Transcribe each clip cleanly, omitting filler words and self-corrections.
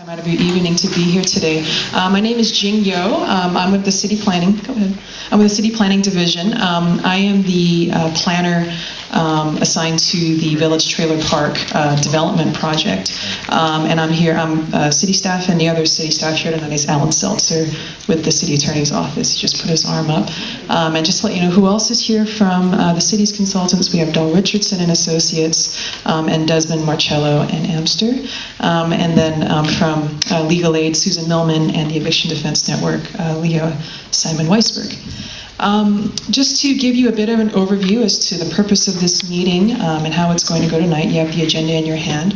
out of your evening to be here today. My name is Jing Yeo. I'm with the City Planning. Go ahead. I'm with the City Planning Division. I am the planner assigned to the Village Trailer Park development project. And I'm here. I'm city staff, and the other city staff here tonight is Alan Seltzer with the City Attorney's Office. He just put his arm up. And just to let you know who else is here from the city's consultants, we have Del Richardson and Associates, and Desmond Marcello and Amster. And then from Legal Aid, Susan Millman, and the Eviction Defense Network, Leah Simon Weisberg. Just to give you a bit of an overview as to the purpose of this meeting and how it's going to go tonight, you have the agenda in your hand.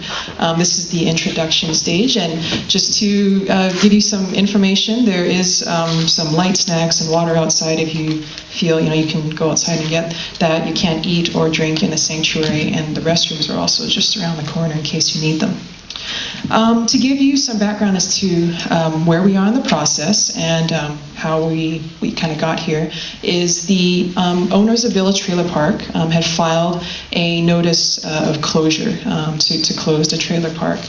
This is the introduction stage, and just to give you some information, there is some light snacks and water outside if you feel you can go outside and get that. You can't eat or drink in the sanctuary, and the restrooms are also just around the corner in case you need them. To give you some background as to where we are in the process and how we kind of got here is the owners of Village Trailer Park had filed a notice of closure to close the trailer park.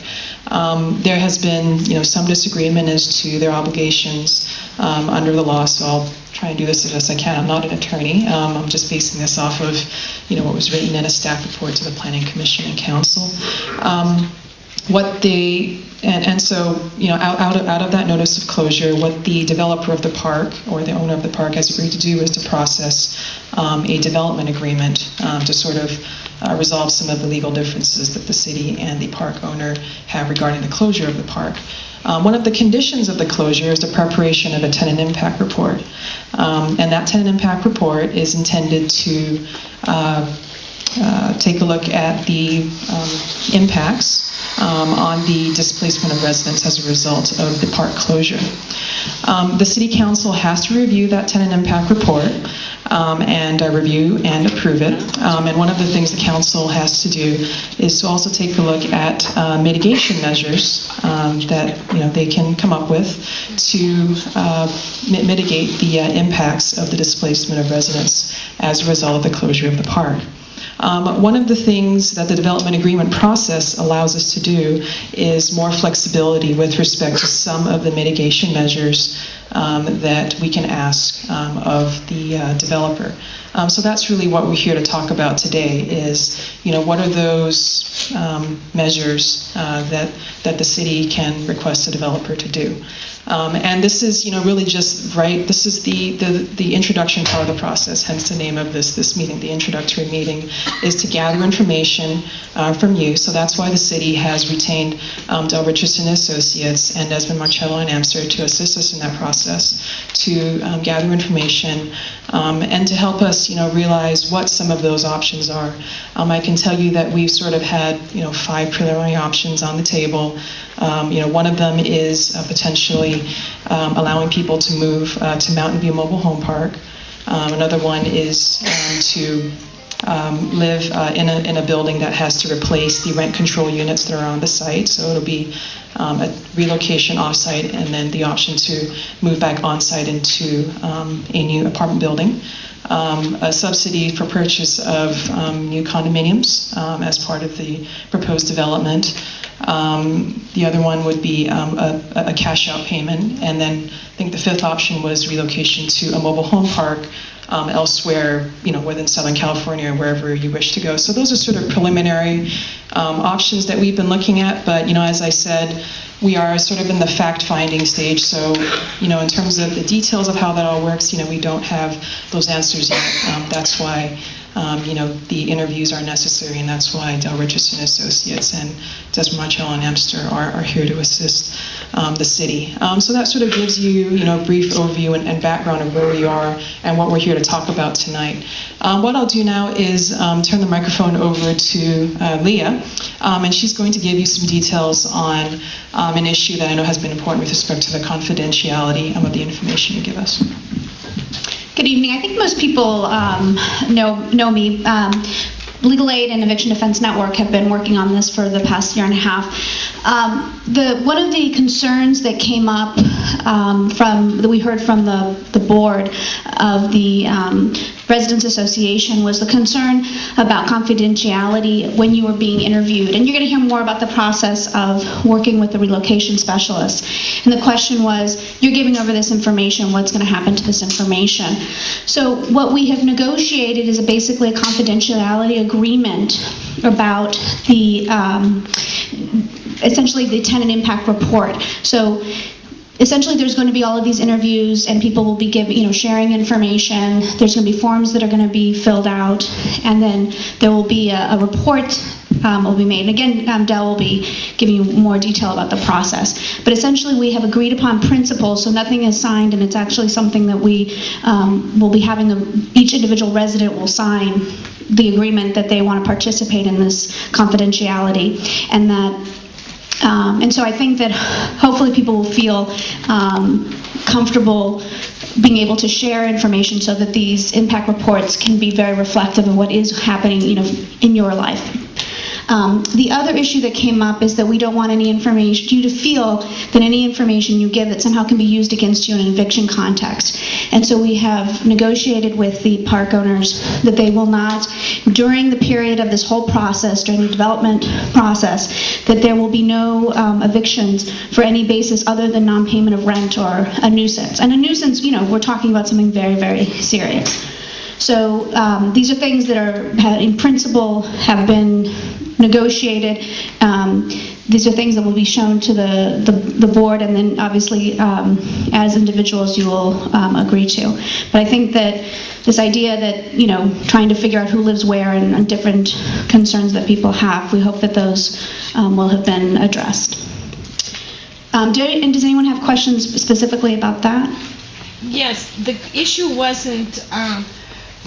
There has been some disagreement as to their obligations under the law, so I'll try and do this as best I can. I'm not an attorney. I'm just basing this off of what was written in a staff report to the Planning Commission and Council. So out of that notice of closure, what the developer of the park or the owner of the park has agreed to do is to process a development agreement to sort of resolve some of the legal differences that the city and the park owner have regarding the closure of the park. One of the conditions of the closure is the preparation of a tenant impact report, and that tenant impact report is intended to take a look at the impacts on the displacement of residents as a result of the park closure. The City Council has to review that tenant impact report and review and approve it. And one of the things the Council has to do is to also take a look at mitigation measures that they can come up with to mitigate the impacts of the displacement of residents as a result of the closure of the park. One of the things that the development agreement process allows us to do is more flexibility with respect to some of the mitigation measures that we can ask of the developer. So that's really what we're here to talk about today is, what are those measures that the city can request a developer to do. And this is, really just this is the introduction part of the process, hence the name of this meeting, the introductory meeting, is to gather information from you. So that's why the city has retained Del Richardson and Associates and Desmond Marcello and Amster to assist us in that process, to gather information and to help us, realize what some of those options are. I can tell you that we've sort of had, 5 preliminary options on the table. One of them is potentially allowing people to move to Mountain View Mobile Home Park. Another one is to live in a building that has to replace the rent control units that are on the site. So it'll be a relocation off-site, and then the option to move back on-site into a new apartment building. A subsidy for purchase of new condominiums as part of the proposed development. The other one would be a cash out payment, and then I think the 5th option was relocation to a mobile home park elsewhere, within Southern California or wherever you wish to go. So those are sort of preliminary options that we've been looking at, but as I said, we are sort of in the fact-finding stage. So, in terms of the details of how that all works, we don't have those answers yet. That's why the interviews are necessary, and that's why Del Richardson Associates and Desmond Marcello and Amster are here to assist the city. So that sort of gives you, a brief overview and background of where we are and what we're here to talk about tonight. What I'll do now is turn the microphone over to Leah, and she's going to give you some details on an issue that I know has been important with respect to the confidentiality of the information you give us. Good evening. I think most people know me. Legal Aid and Eviction Defense Network have been working on this for the past year and a half. One of the concerns that came up that we heard from the board of the Residents Association was the concern about confidentiality when you were being interviewed. And you're going to hear more about the process of working with the relocation specialist. And the question was, you're giving over this information, what's going to happen to this information? So what we have negotiated is basically a confidentiality agreement about the essentially the tenant impact report. So essentially, there's going to be all of these interviews, and people will be sharing information. There's going to be forms that are going to be filled out, and then there will be a report will be made. And again, Dell will be giving you more detail about the process. But essentially, we have agreed upon principles, so nothing is signed, and it's actually something that we will be having each individual resident will sign the agreement that they want to participate in this confidentiality, and that. And so I think that hopefully people will feel comfortable being able to share information so that these impact reports can be very reflective of what is happening, in your life. The other issue that came up is that we don't want any information, you to feel that any information you give that somehow can be used against you in an eviction context. And so we have negotiated with the park owners that they will not, during the period of this whole process, during the development process, that there will be no evictions for any basis other than non-payment of rent or a nuisance. And a nuisance, we're talking about something very, very serious. So these are things that are, in principle, have been negotiated. These are things that will be shown to the board, and then obviously as individuals you will agree to. But I think that this idea that, trying to figure out who lives where and different concerns that people have, we hope that those will have been addressed. And does anyone have questions specifically about that? Yes, the issue wasn't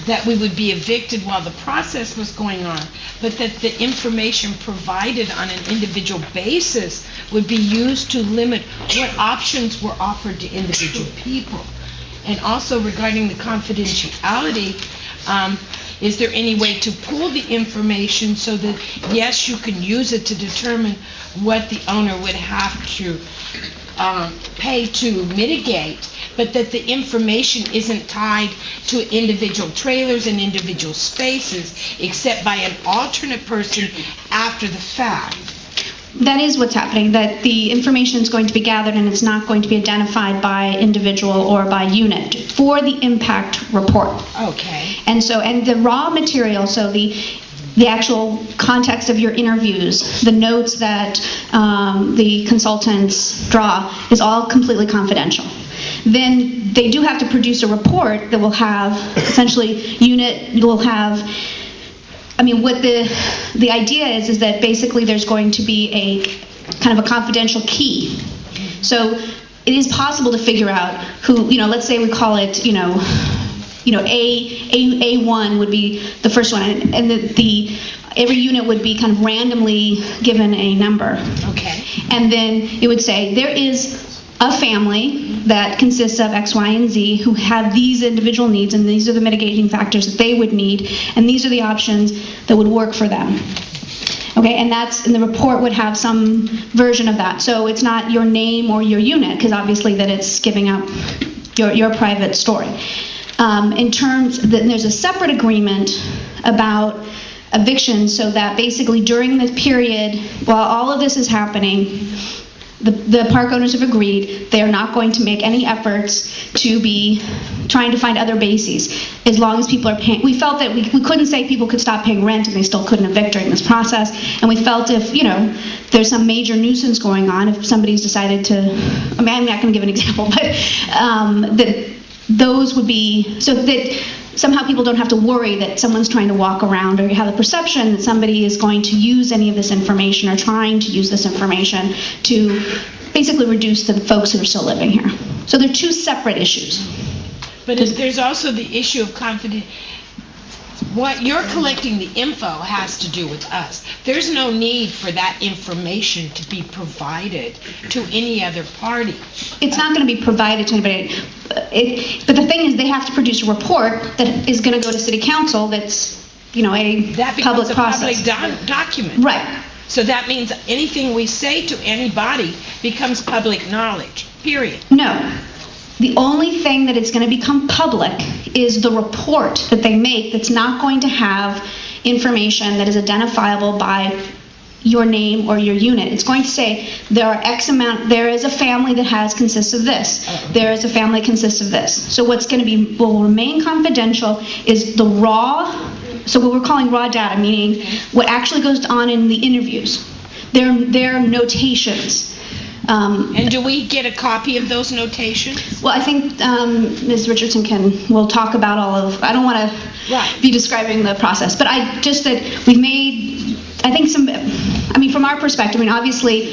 that we would be evicted while the process was going on, but that the information provided on an individual basis would be used to limit what options were offered to individual people. And also regarding the confidentiality, is there any way to pool the information so that, yes, you can use it to determine what the owner would have to pay to mitigate, but that the information isn't tied to individual trailers and individual spaces, except by an alternate person after the fact? That is what's happening, that the information is going to be gathered and it's not going to be identified by individual or by unit for the impact report. Okay. And the raw material, so the actual context of your interviews, the notes that the consultants draw, is all completely confidential. Then they do have to produce a report that will have, essentially, what the idea is that basically there's going to be a kind of a confidential key. So it is possible to figure out who, let's say we call it, A1 would be the first one, and every unit would be kind of randomly given a number. Okay. And then it would say there is a family that consists of X, Y, and Z who have these individual needs, and these are the mitigating factors that they would need, and these are the options that would work for them. Okay, and the report would have some version of that. So it's not your name or your unit, because obviously that it's giving up your private story. In terms, there's a separate agreement about eviction, so that basically during the period while all of this is happening, the park owners have agreed they are not going to make any efforts to be trying to find other bases as long as people are paying. We felt that we couldn't say people could stop paying rent and they still couldn't evict during this process, and we felt if there's some major nuisance going on, if somebody's decided to, I'm not going to give an example, but that those would be, so that somehow people don't have to worry that someone's trying to walk around or have the perception that somebody is going to use any of this information or trying to use this information to basically reduce the folks who are still living here. So they're two separate issues. But there's also the issue of confidence. What you're collecting the info has to do with us. There's no need for that information to be provided to any other party. It's not going to be provided to anybody. But the thing is, they have to produce a report that is going to go to City Council that's a That public becomes a process. public document. Right. So that means anything we say to anybody becomes public knowledge, period. No. The only thing that it's going to become public is the report that they make that's not going to have information that is identifiable by your name or your unit. It's going to say there are X amount, there is a family that consists of this. There is a family that consists of this. So what's going to will remain confidential is the raw, so what we're calling raw data, meaning what actually goes on in the interviews. Their notations. And do we get a copy of those notations? Well, I think Ms. Richardson will talk about all of, I don't want to be describing the process, but that we've made, I think from our perspective, obviously,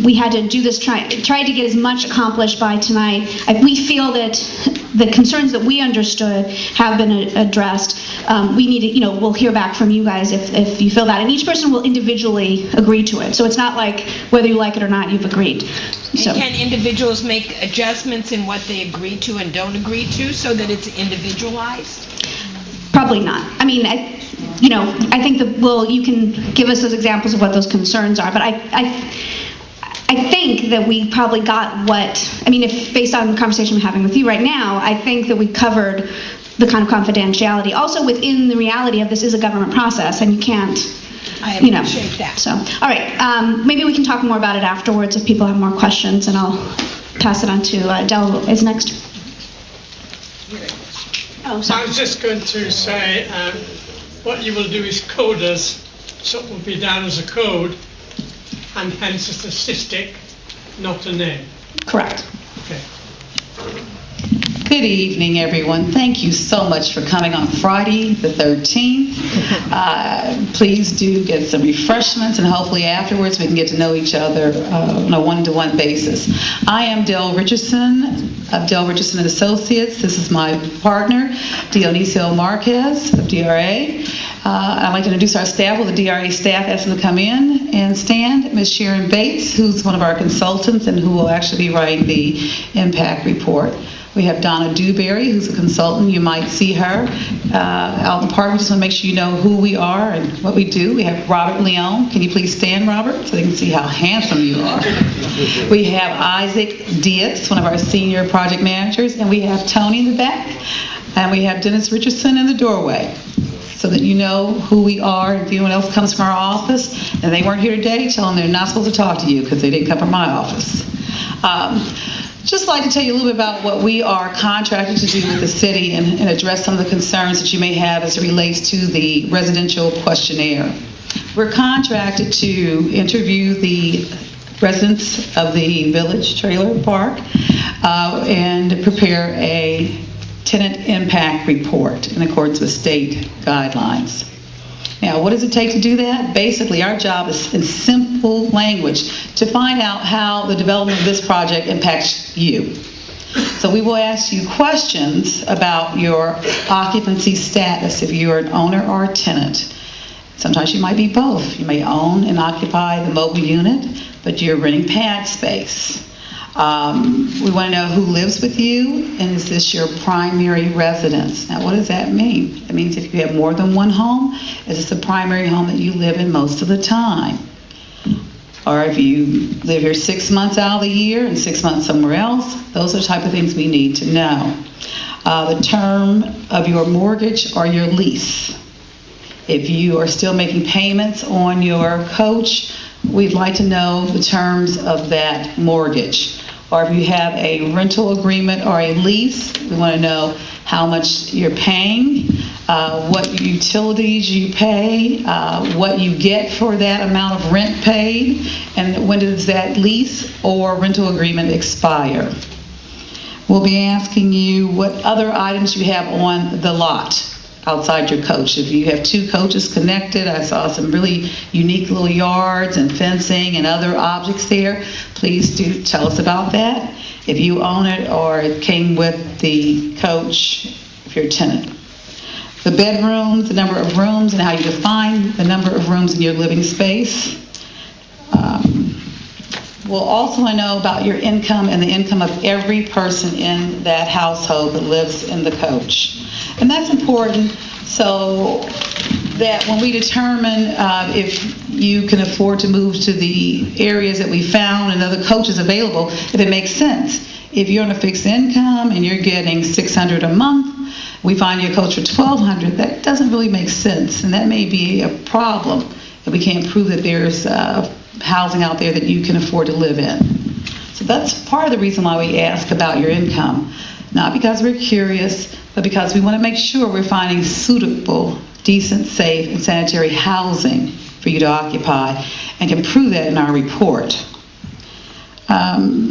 we had to do this, try to get as much accomplished by tonight. We feel that the concerns that we understood have been addressed. We need to, we'll hear back from you guys if you feel that. And each person will individually agree to it. So it's not like whether you like it or not, you've agreed. So. And can individuals make adjustments in what they agree to and don't agree to so that it's individualized? Probably not. I think that, you can give us those examples of what those concerns are, but I think that we probably got if based on the conversation we're having with you right now, I think that we covered the kind of confidentiality. Also, within the reality of this is a government process, and you can't, I appreciate that. So, all right, maybe we can talk more about it afterwards if people have more questions, and I'll pass it on to Del is next. I was just going to say, what you will do is code us, so it will be down as a code, and hence a statistic, not a name. Correct. Okay. Good evening, everyone. Thank you so much for coming on Friday the 13th. Please do get some refreshments, and hopefully afterwards we can get to know each other on a one-to-one basis. I am Del Richardson of Del Richardson and Associates. This is my partner, Dionisio Marquez of DRA. I'd like to introduce our staff. Will the DRA staff ask them to come in and stand? Ms. Sharon Bates, who's one of our consultants and who will actually be writing the impact report. We have Donna Dewberry, who's a consultant. You might see her out in the park. We just want to make sure you know who we are and what we do. We have Robert Leon. Can you please stand, Robert, so they can see how handsome you are? We have Isaac Diaz, one of our senior project managers, and we have Tony in the back, and we have Dennis Richardson in the doorway, so that you know who we are. If anyone else comes from our office and they weren't here today, tell them they're not supposed to talk to you because they didn't come from my office. Just like to tell you a little bit about what we are contracted to do with the city and address some of the concerns that you may have as it relates to the residential questionnaire. We're contracted to interview the residents of the Village Trailer Park and prepare a tenant impact report in accordance with state guidelines. Now, what does it take to do that? Basically, our job is, in simple language, to find out how the development of this project impacts you. So we will ask you questions about your occupancy status, if you're an owner or a tenant. Sometimes you might be both. You may own and occupy the mobile unit, but you're renting pad space. We want to know who lives with you, and is this your primary residence? Now, what does that mean? It means if you have more than one home, is this the primary home that you live in most of the time? Or if you live here 6 months out of the year and 6 months somewhere else, those are the type of things we need to know. The term of your mortgage or your lease. If you are still making payments on your coach, we'd like to know the terms of that mortgage. Or if you have a rental agreement or a lease, we want to know how much you're paying, what utilities you pay, what you get for that amount of rent paid, and when does that lease or rental agreement expire. We'll be asking you what other items you have on the lot outside your coach. If you have two coaches connected, I saw some really unique little yards and fencing and other objects there. Please do tell us about that. If you own it or it came with the coach, if you're a tenant. The bedrooms, the number of rooms, and how you define the number of rooms in your living space. We'll also know about your income and the income of every person in that household that lives in the coach. And that's important so that when we determine if you can afford to move to the areas that we found and other coaches available, if it makes sense. If you're on a fixed income and you're getting $600 a month, we find you a coach for $1,200, that doesn't really make sense, and that may be a problem if we can't prove that there's housing out there that you can afford to live in. So that's part of the reason why we ask about your income. Not because we're curious, but because we want to make sure we're finding suitable, decent, safe, and sanitary housing for you to occupy, and can prove that in our report.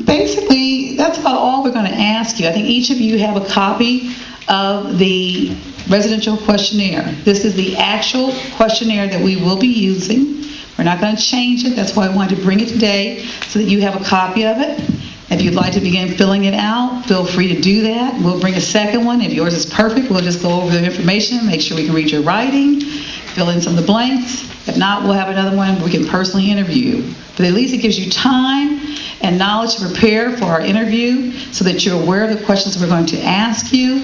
Basically, that's about all we're going to ask you. I think each of you have a copy of the residential questionnaire. This is the actual questionnaire that we will be using. We're not going to change it. That's why I wanted to bring it today, so that you have a copy of it. If you'd like to begin filling it out, feel free to do that. We'll bring a second one. If yours is perfect, we'll just go over the information, make sure we can read your writing, fill in some of the blanks. If not, we'll have another one we can personally interview. But at least it gives you time and knowledge to prepare for our interview, so that you're aware of the questions we're going to ask you,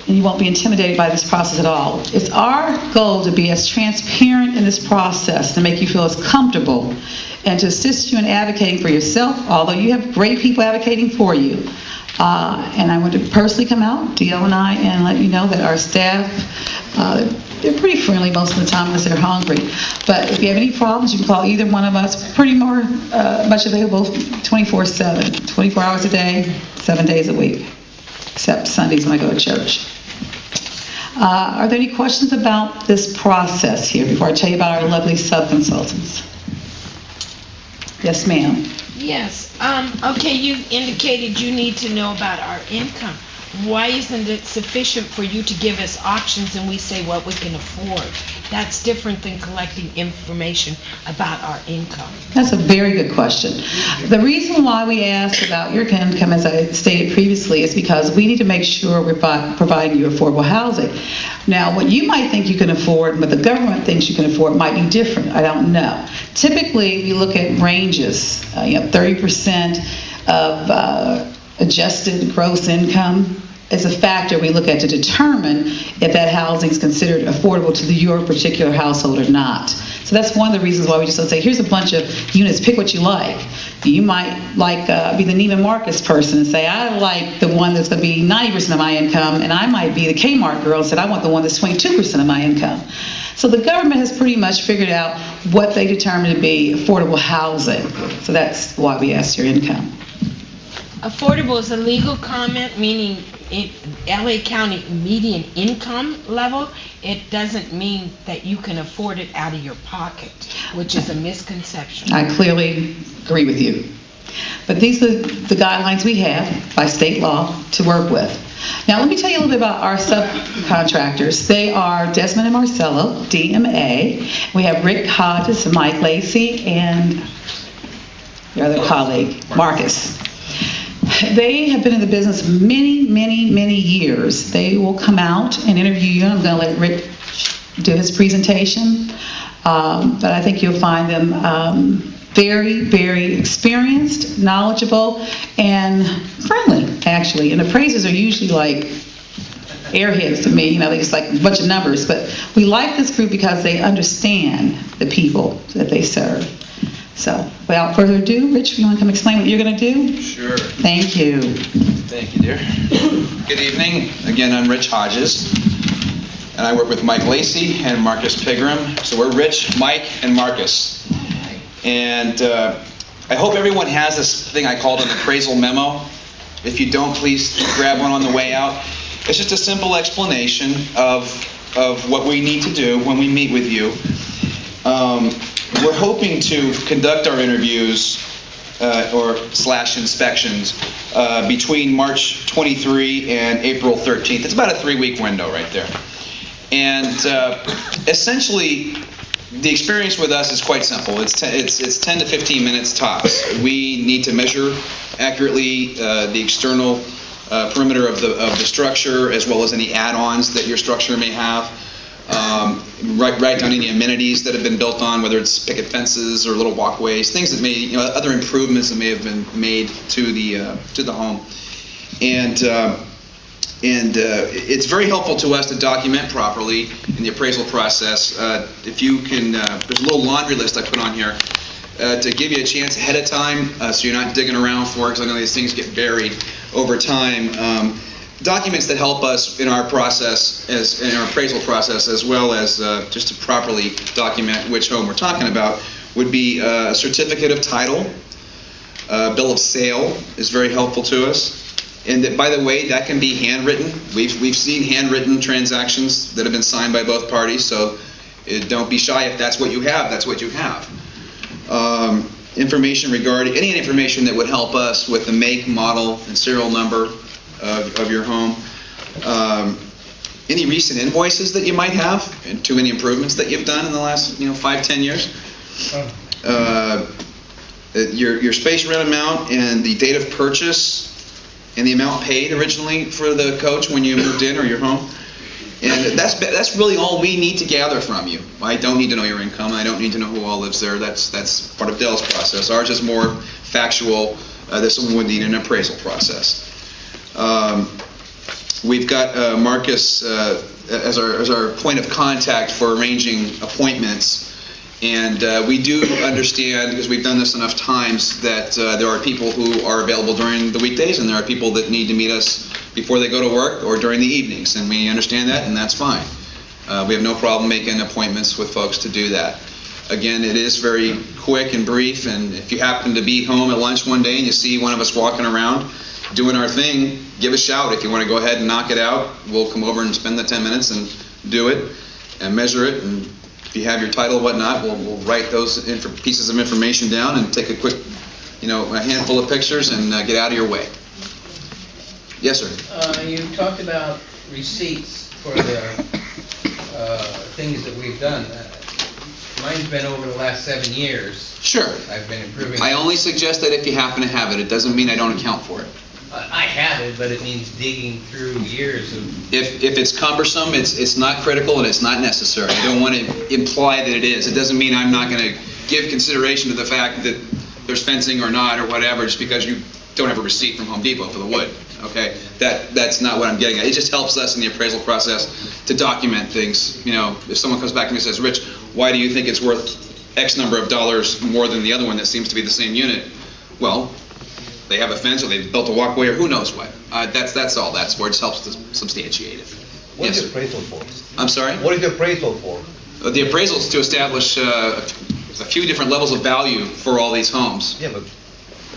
and you won't be intimidated by this process at all. It's our goal to be as transparent in this process, to make you feel as comfortable, and to assist you in advocating for yourself, although you have great people advocating for you. And I want to personally come out, Dio and I, and let you know that our staff, they're pretty friendly most of the time unless they're hungry. But if you have any problems, you can call either one of us. Pretty much available 24/7, 24 hours a day, 7 days a week, except Sundays when I go to church. Are there any questions about this process here before I tell you about our lovely sub-consultants? Yes, ma'am. Yes. Okay, you indicated you need to know about our income. Why isn't it sufficient for you to give us options and we say what we can afford? That's different than collecting information about our income. That's a very good question. The reason why we ask about your income, as I stated previously, is because we need to make sure we're providing you affordable housing. Now, what you might think you can afford and what the government thinks you can afford might be different. I don't know. Typically, we look at ranges, 30% of adjusted gross income is a factor we look at to determine if that housing is considered affordable to your particular household or not. So that's one of the reasons why we just don't say, here's a bunch of units, pick what you like. You might be the Neiman Marcus person and say, I like the one that's going to be 90% of my income, and I might be the Kmart girl and said, I want the one that's 22% of my income. So the government has pretty much figured out what they determine to be affordable housing. So that's why we ask your income. Affordable is a legal comment, meaning LA County median income level. It doesn't mean that you can afford it out of your pocket, which is a misconception. I clearly agree with you. But these are the guidelines we have by state law to work with. Now, let me tell you a little bit about our subcontractors. They are Desmond and Marcello, DMA. We have Rick Hodges and Mike Lacey, and your other colleague, Marcus. They have been in the business many, many, many years. They will come out and interview you. I'm going to let Rick do his presentation. But I think you'll find them very, very experienced, knowledgeable, and friendly, actually. And appraisers are usually like airheads to me. They just like a bunch of numbers. But we like this group because they understand the people that they serve. So, without further ado, Rich, you want to come explain what you're going to do? Sure. Thank you. Thank you, dear. Good evening. Again, I'm Rich Hodges, and I work with Mike Lacey and Marcus Pigram. So we're Rich, Mike, and Marcus. And I hope everyone has this thing I called an appraisal memo. If you don't, please grab one on the way out. It's just a simple explanation of what we need to do when we meet with you. We're hoping to conduct our interviews / inspections between March 23 and April 13th. It's about a 3-week window right there. And essentially, the experience with us is quite simple. It's 10 to 15 minutes tops. We need to measure accurately the external perimeter of the structure, as well as any add-ons that your structure may have. Write down any amenities that have been built on, whether it's picket fences or little walkways, things that may, other improvements that may have been made to the home. And And it's very helpful to us to document properly in the appraisal process. If you can, there's a little laundry list I put on here to give you a chance ahead of time, so you're not digging around for it, because I know these things get buried over time. Documents that help us in our process, in our appraisal process, as well as just to properly document which home we're talking about, would be a certificate of title. Bill of sale is very helpful to us. And that, by the way, that can be handwritten. We've seen handwritten transactions that have been signed by both parties, so don't be shy. If that's what you have, that's what you have. Information regarding, any information that would help us with the make, model, and serial number of your home. Any recent invoices that you might have to any improvements that you've done in the last 5-10 years. Your space rent amount and the date of purchase and the amount paid originally for the coach when you moved in or your home. And that's really all we need to gather from you. I don't need to know your income. I don't need to know who all lives there. That's part of Dell's process. Ours is more factual. This one would need an appraisal process. We've got Marcus as our point of contact for arranging appointments. And we do understand, because we've done this enough times, that there are people who are available during the weekdays, and there are people that need to meet us before they go to work or during the evenings. And we understand that, and that's fine. We have no problem making appointments with folks to do that. Again, it is very quick and brief, and if you happen to be home at lunch one day and you see one of us walking around doing our thing, give a shout. If you want to go ahead and knock it out, we'll come over and spend the 10 minutes and do it and measure it. And if you have your title and whatnot, we'll write those pieces of information down and take a quick, a handful of pictures and get out of your way. Yes, sir. You talked about receipts for the things that we've done. Mine's been over the last 7 years. Sure. I've been improving. I only suggest that if you happen to have it. It doesn't mean I don't account for it. I have it, but it means digging through years of... If it's cumbersome, it's not critical and it's not necessary. I don't want to imply that it is. It doesn't mean I'm not going to give consideration to the fact that there's fencing or not or whatever just because you don't have a receipt from Home Depot for the wood. Okay? That's not what I'm getting at. It just helps us in the appraisal process to document things. If someone comes back to me and says, Rich, why do you think it's worth X number of dollars more than the other one that seems to be the same unit? Well, they have a fence or they've built a walkway or who knows what. That's all. That's where it helps to substantiate it. What yes, is the appraisal for? I'm sorry? What is the appraisal for? The appraisal is to establish a few different levels of value for all these homes. Yeah, but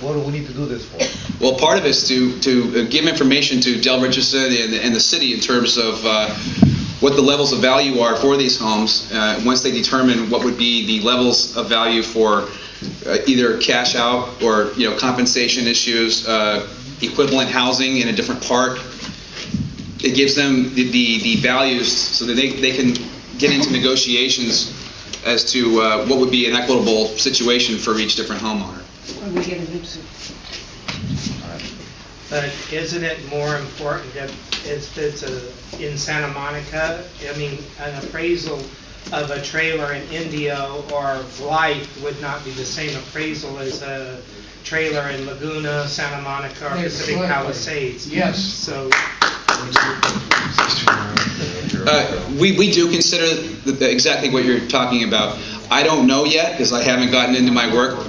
what do we need to do this for? Well, part of it is to give information to Del Richardson and the city in terms of what the levels of value are for these homes. Once they determine what would be the levels of value for either cash out or compensation issues, equivalent housing in a different park. It gives them the values so that they can get into negotiations as to what would be an equitable situation for each different homeowner. But isn't it more important that if it's in Santa Monica, an appraisal of a trailer in Indio or Blythe would not be the same appraisal as a trailer in Laguna, Santa Monica, or Pacific Palisades? Yes. So we do consider exactly what you're talking about. I don't know yet because I haven't gotten into my work.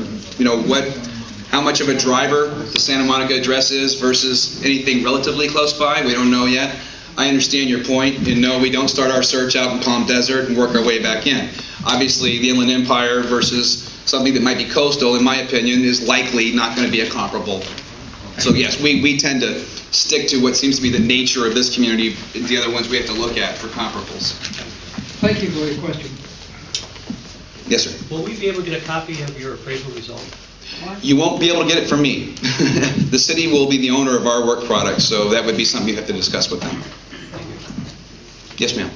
How much of a driver the Santa Monica address is versus anything relatively close by. We don't know yet. I understand your point, and no, we don't start our search out in Palm Desert and work our way back in. Obviously, the Inland Empire versus something that might be coastal, in my opinion, is likely not going to be a comparable. So yes, we tend to stick to what seems to be the nature of this community. The other ones we have to look at for comparables. Thank you for your question. Yes, sir. Will we be able to get a copy of your appraisal result? You won't be able to get it from me. The city will be the owner of our work product, so that would be something you have to discuss with them. Yes, ma'am.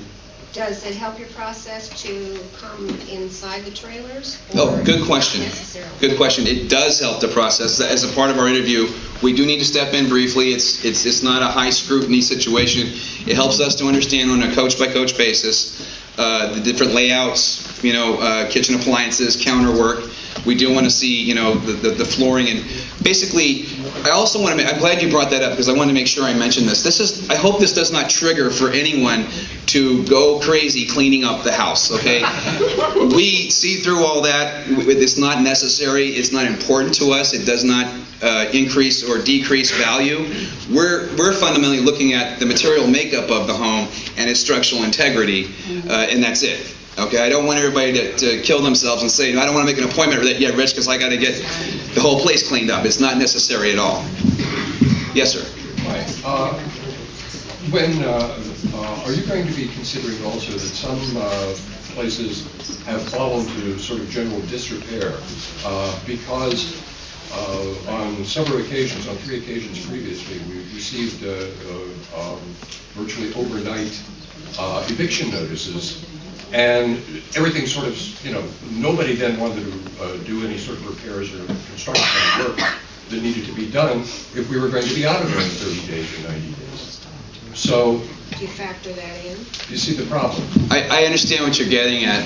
Does it help your process to come inside the trailers? Oh, good question. Not necessarily? Good question. It does help the process. As a part of our interview, we do need to step in briefly. It's not a high scrutiny situation. It helps us to understand on a coach by coach basis the different layouts kitchen appliances, counter work. We do want to see, the flooring, and basically, I also want to I'm glad you brought that up because I wanted to make sure I mentioned this. I hope this does not trigger for anyone to go crazy cleaning up the house, okay? We see through all that. It's not necessary. It's not important to us. It does not increase or decrease value. We're fundamentally looking at the material makeup of the home and its structural integrity, and that's it. Okay, I don't want everybody to kill themselves and say, I don't want to make an appointment yet, Rich, because I got to get the whole place cleaned up. It's not necessary at all. Yes, sir. Hi. Are you going to be considering also that some places have fallen to sort of general disrepair because on several occasions, on 3 occasions previously, we received virtually overnight eviction notices. And everything sort of, nobody then wanted to do any sort of repairs or construction work that needed to be done if we were going to be out of there in 30 days or 90 days. So, Do you factor that in? you see the problem? I understand what you're getting at.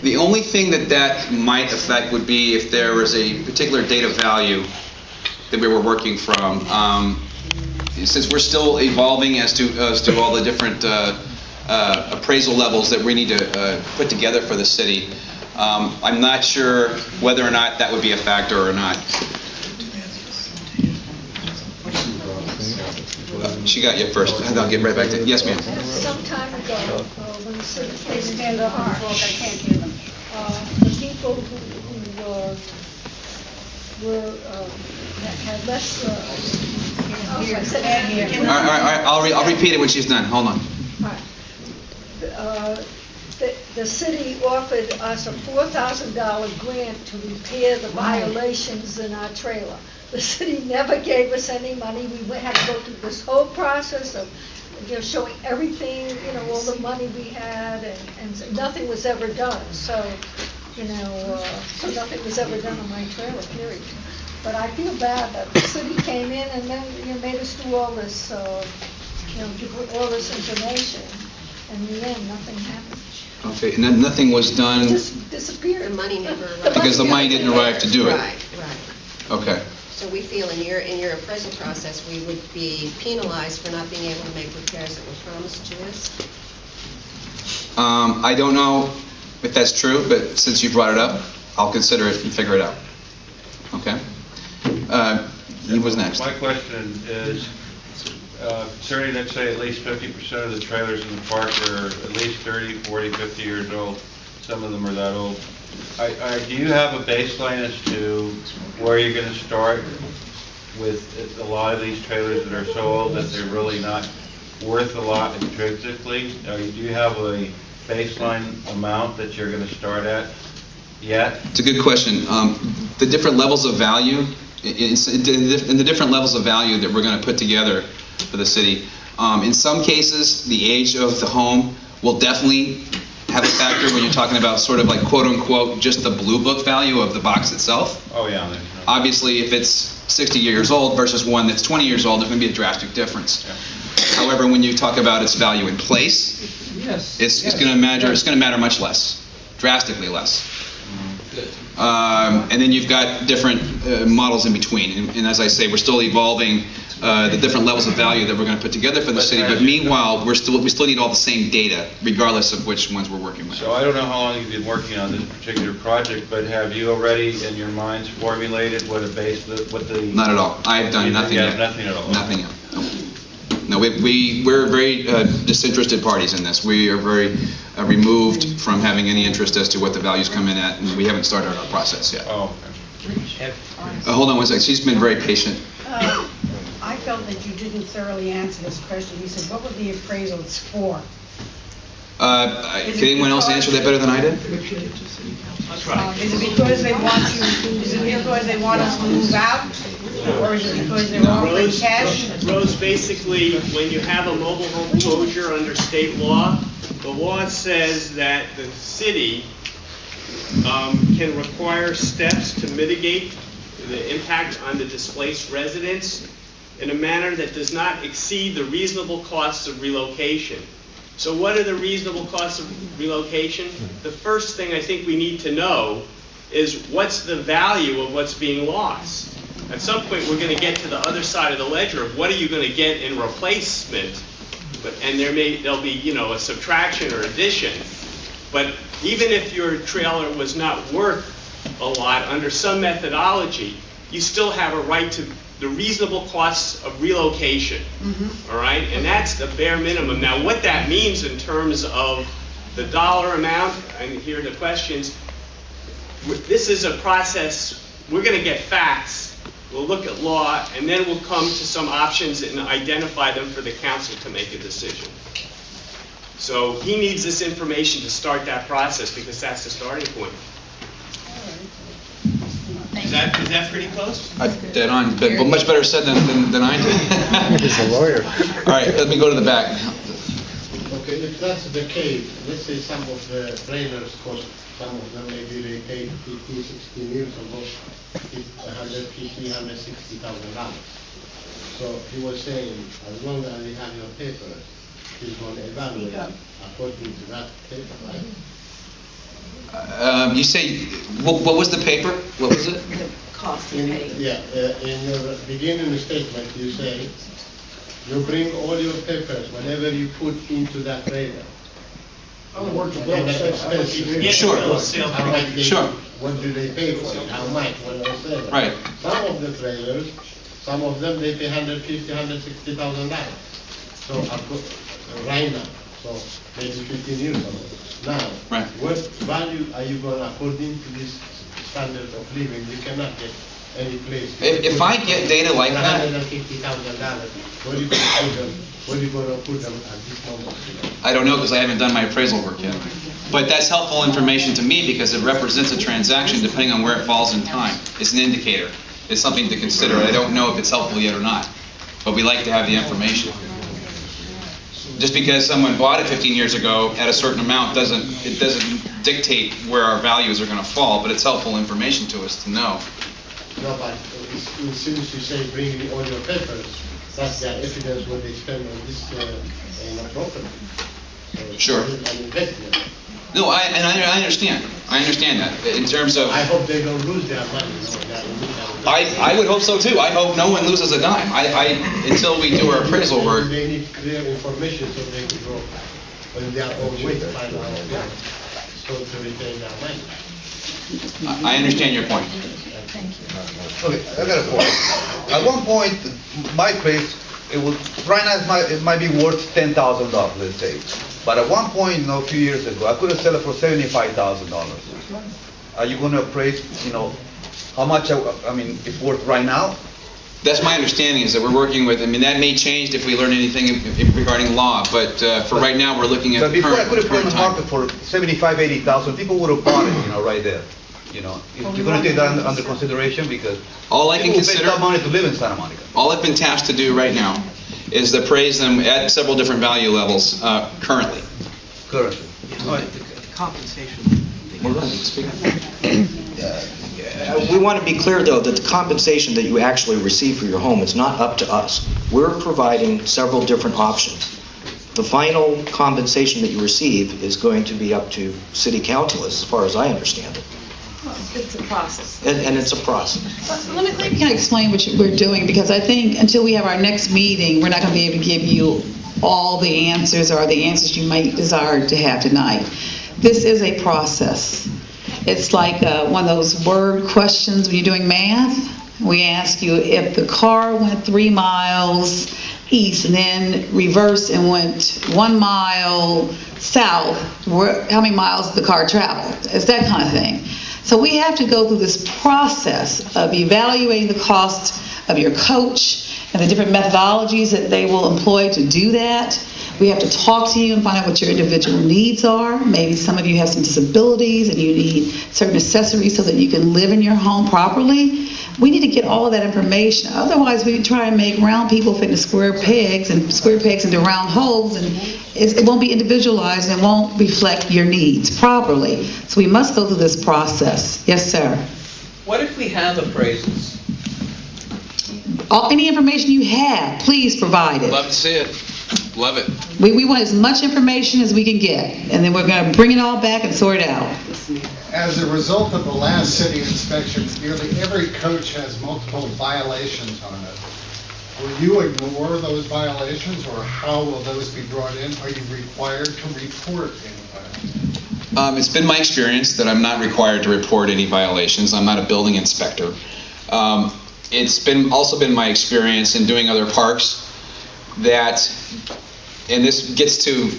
The only thing that might affect would be if there was a particular date of value that we were working from. Since we're still evolving as to all the different appraisal levels that we need to put together for the city, I'm not sure whether or not that would be a factor or not. She got you first. I'll get right back to yes, ma'am. Some time ago, when the city came into the people who had less. All right, I'll repeat it when she's done. Hold on. The city offered us a $4,000 grant to repair the violations in our trailer. The city never gave us any money. We had to go through this whole process of showing everything, all the money we had, and nothing was ever done. So, so nothing was ever done on my trailer, period. But I feel bad that the city came in and then made us do all this, give all this information. And in the end, nothing happened. Okay, and then nothing was done. It just disappeared. The money never arrived. Because the money didn't arrive to do it. Right. Okay. So we feel in your appraisal process, we would be penalized for not being able to make repairs that were promised to us? I don't know if that's true, but since you brought it up, I'll consider it and figure it out. Okay. He was next. My question is, concerning, let's say, at least 50% of the trailers in the park are at least 30, 40, 50 years old. Some of them are that old. Do you have a baseline as to where you're going to start with a lot of these trailers that are so old that they're really not worth a lot intrinsically? Do you have a baseline amount that you're going to start at yet? It's a good question. The different levels of value, in the different levels of value that we're going to put together for the city, in some cases, the age of the home will definitely have a factor when you're talking about sort of like quote-unquote just the blue book value of the box itself. Oh, yeah. Obviously, if it's 60 years old versus one that's 20 years old, there's going to be a drastic difference. Yeah. However, when you talk about its value in place, it's going to matter much less, drastically less. And then you've got different models in between. And as I say, we're still evolving the different levels of value that we're going to put together for the city. But meanwhile, we still need all the same data, regardless of which ones we're working with. So I don't know how long you've been working on this particular project, but have you already, in your minds, formulated what the... Not at all. I've done nothing yet. Nothing at all. Nothing yet. No, we're very disinterested parties in this. We are very removed from having any interest as to what the values come in at, and we haven't started our process yet. Oh, okay. Hold on one second. She's been very patient. I felt that you didn't thoroughly answer this question. You said, what were the appraisals for? Can anyone else answer that better than I did? That's right. Is it because they want us to move out? Or is it because they're offering cash? Rose, basically, when you have a mobile home closure under state law, the law says that the city can require steps to mitigate the impact on the displaced residents in a manner that does not exceed the reasonable costs of relocation. So what are the reasonable costs of relocation? The first thing I think we need to know is what's the value of what's being lost. At some point, we're going to get to the other side of the ledger of what are you going to get in replacement, and there'll be, you know, a subtraction or addition. But even if your trailer was not worth a lot under some methodology, you still have a right to the reasonable costs of relocation. All right, and that's the bare minimum. Now, what that means in terms of the dollar amount, and here are the questions. This is a process. We're going to get facts. We'll look at law, and then we'll come to some options and identify them for the council to make a decision. So he needs this information to start that process because that's the starting point. Is that pretty close? Dead on, but much better said than I did. He's a lawyer. All right, let me go to the back. Okay, if that's the case, let's say some of the trailers cost, some of them maybe they paid 15, 16 years ago, $150,000, $160,000. So he was saying, as long as you have your papers, he's going to evaluate according to that paper, right? You say, what was the paper? What was it? The cost in your beginning statement, you say, you bring all your papers whenever you put into that trailer. Sure. How much they, Sure. What do they pay for it? How much? What I said. Right. Some of the trailers, some of them they pay $150,000, $160,000. So right now, so maybe 15 years ago. Now, right. What value are you going to, according to this standard of living, you cannot get any place. If I get data like that, $150,000, where are you going to put them? Where are you going to put them at this moment? I don't know because I haven't done my appraisal work yet. But that's helpful information to me because it represents a transaction depending on where it falls in time. It's an indicator. It's something to consider. I don't know if it's helpful yet or not, but we like to have the information. Just because someone bought it 15 years ago at a certain amount doesn't dictate where our values are going to fall, but it's helpful information to us to know. No, but as soon as you say bring me all your papers, that's the evidence what they spend on this property. So sure. It's an investment. No, I understand. I understand that. In terms of, I hope they don't lose their money. I would hope so too. I hope no one loses a dime. Until we do our appraisal work. They need clear information so they can go on their own way to find out so to retain their money. I understand your point. Okay, I got a point. At one point, my place, right now it might be worth $10,000, let's say. But at one point, a few years ago, I could have sold it for $75,000. Are you going to appraise, how much, it's worth right now? That's my understanding is that we're working with, that may change if we learn anything regarding law, but for right now, we're looking at the current time. Before I could have put it on the market for $75,000, $80,000, people would have bought it, right there. You're going to take that under consideration because all I can consider, pay some money to live in Santa Monica. All I've been tasked to do right now is to appraise them at several different value levels currently. Currently. The compensation. We want to be clear, though, that the compensation that you actually receive for your home is not up to us. We're providing several different options. The final compensation that you receive is going to be up to City Council, as far as I understand it. It's a process. And it's a process. Let me kind of explain what we're doing, because I think until we have our next meeting, we're not going to be able to give you all the answers or the answers you might desire to have tonight. This is a process. It's like one of those word questions when you're doing math. We ask you if the car went 3 miles east and then reversed and went 1 mile south, how many miles did the car travel? It's that kind of thing. So we have to go through this process of evaluating the cost of your coach and the different methodologies that they will employ to do that. We have to talk to you and find out what your individual needs are. Maybe some of you have some disabilities and you need certain accessories so that you can live in your home properly. We need to get all of that information. Otherwise, we try and make round people fit into square pegs and square pegs into round holes, and it won't be individualized and it won't reflect your needs properly. So we must go through this process. Yes, sir. What if we have appraisals? Any information you have, please provide it. Love to see it. Love it. We want as much information as we can get, and then we're going to bring it all back and sort it out. As a result of the last city inspection, nearly every coach has multiple violations on it. Will you ignore those violations, or how will those be brought in? Are you required to report any? It's been my experience that I'm not required to report any violations. I'm not a building inspector. It's also been my experience in doing other parks that, and this gets to